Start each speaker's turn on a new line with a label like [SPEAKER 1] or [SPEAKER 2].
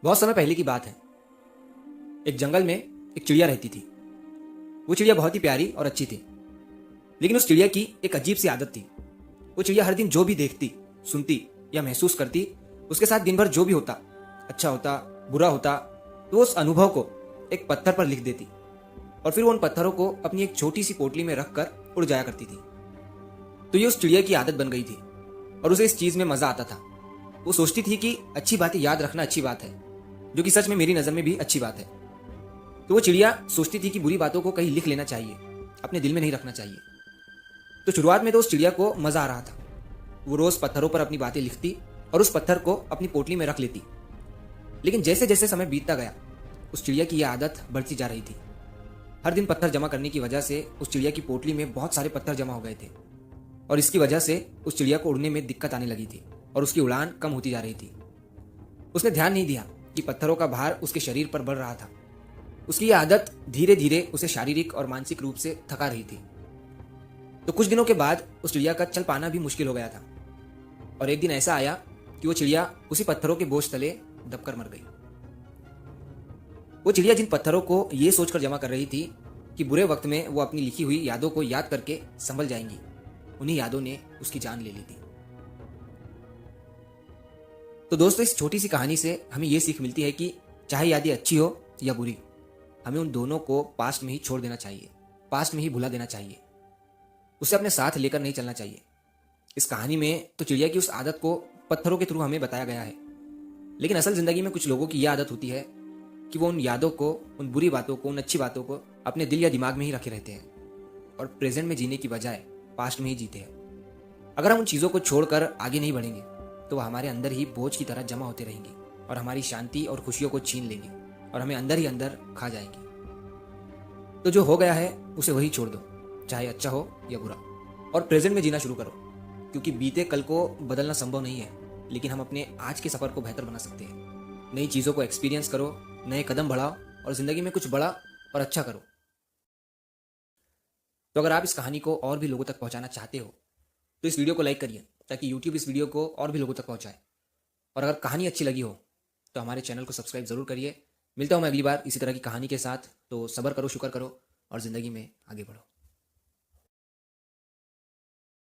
[SPEAKER 1] बहुत समय पहले की बात है। एक जंगल में एक चिड़िया रहती थी। वो चिड़िया बहुत ही प्यारी और अच्छी थी, लेकिन उस चिड़िया की एक अजीब सी आदत थी। वो चिड़िया हर दिन जो भी देखती, सुनती या महसूस करती, उसके साथ दिन भर जो भी होता, अच्छा होता, बुरा होता, तो वो उस अनुभव को एक पत्थर पर लिख देती और फिर वो उन पत्थरों को अपनी एक छोटी सी पोटली में रख कर उड़ जाया करती थी। तो ये उस चिड़िया की आदत बन गई थी और उसे इस चीज में मजा आता था। वो सोचती थी कि अच्छी बातें याद रखना अच्छी बात है, जो कि सच में मेरी नजर में भी अच्छी बात है। तो वो चिड़िया सोचती थी कि बुरी बातों को कहीं लिख लेना चाहिए, अपने दिल में नहीं रखना चाहिए। तो शुरुआत में तो उस चिड़िया को मजा आ रहा था। वो रोज पत्थरों पर अपनी बातें लिखती और उस पत्थर को अपनी पोटली में रख लेती। लेकिन जैसे जैसे समय बीतता गया, उस चिड़िया की यह आदत बढ़ती जा रही थी। हर दिन पत्थर जमा करने की वजह से उस चिड़िया की पोटली में बहुत सारे पत्थर जमा हो गए थे और इसकी वजह से उस चिड़िया को उड़ने में दिक्कत आने लगी थी और उसकी उड़ान कम होती जा रही थी। उसने ध्यान नहीं दिया कि पत्थरों का भार उसके शरीर पर बढ़ रहा था। उसकी यह आदत धीरे धीरे उसे शारीरिक और मानसिक रूप से थका रही थी। तो कुछ दिनों के बाद उस चिड़िया का चल पाना भी मुश्किल हो गया था और एक दिन ऐसा आया कि वो चिड़िया उसी पत्थरों के बोझ तले दबकर मर गई। वो चिड़िया जिन पत्थरों को ये सोचकर जमा कर रही थी कि बुरे वक्त में वो अपनी लिखी हुई यादों को याद करके संभल जाएंगी, उन्हीं यादों ने उसकी जान ले ली थी। तो दोस्तों, इस छोटी सी कहानी से हमें ये सीख मिलती है कि चाहे यादें अच्छी हो या बुरी, हमें उन दोनों को पास्ट में ही छोड़ देना चाहिए, पास्ट में ही भुला देना चाहिए, उसे अपने साथ लेकर नहीं चलना चाहिए। इस कहानी में तो चिड़िया की उस आदत को पत्थरों के थ्रू हमें बताया गया है, लेकिन असल जिंदगी में कुछ लोगों की यह आदत होती है कि वो उन यादों को, उन बुरी बातों को, उन अच्छी बातों को अपने दिल या दिमाग में ही रखे रहते हैं और प्रेजेंट में जीने की बजाय पास्ट में ही जीते हैं। अगर हम उन चीज़ों को छोड़कर आगे नहीं बढ़ेंगे तो वह हमारे अंदर ही बोझ की तरह जमा होते रहेंगी और हमारी शांति और खुशियों को छीन लेंगे और हमें अंदर ही अंदर खा जाएंगी। तो जो हो गया है उसे वही छोड़ दो, चाहे अच्छा हो या बुरा, और प्रेजेंट में जीना शुरू करो, क्योंकि बीते कल को बदलना संभव नहीं है, लेकिन हम अपने आज के सफर को बेहतर बना सकते हैं। नई चीज़ों को एक्सपीरियंस करो, नए कदम बढ़ाओ और जिंदगी में कुछ बड़ा और अच्छा करो। तो अगर आप इस कहानी को और भी लोगों तक पहुंचाना चाहते हो तो इस वीडियो को लाइक करिए, ताकि YouTube इस वीडियो को और भी लोगों तक पहुंचाए। और अगर कहानी अच्छी लगी हो तो हमारे चैनल को सब्सक्राइब जरूर करिए। मिलता हूं मैं अगली बार इसी तरह की कहानी के साथ। तो सब्र करो, शुक्र करो और ज़िंदगी में आगे बढ़ो।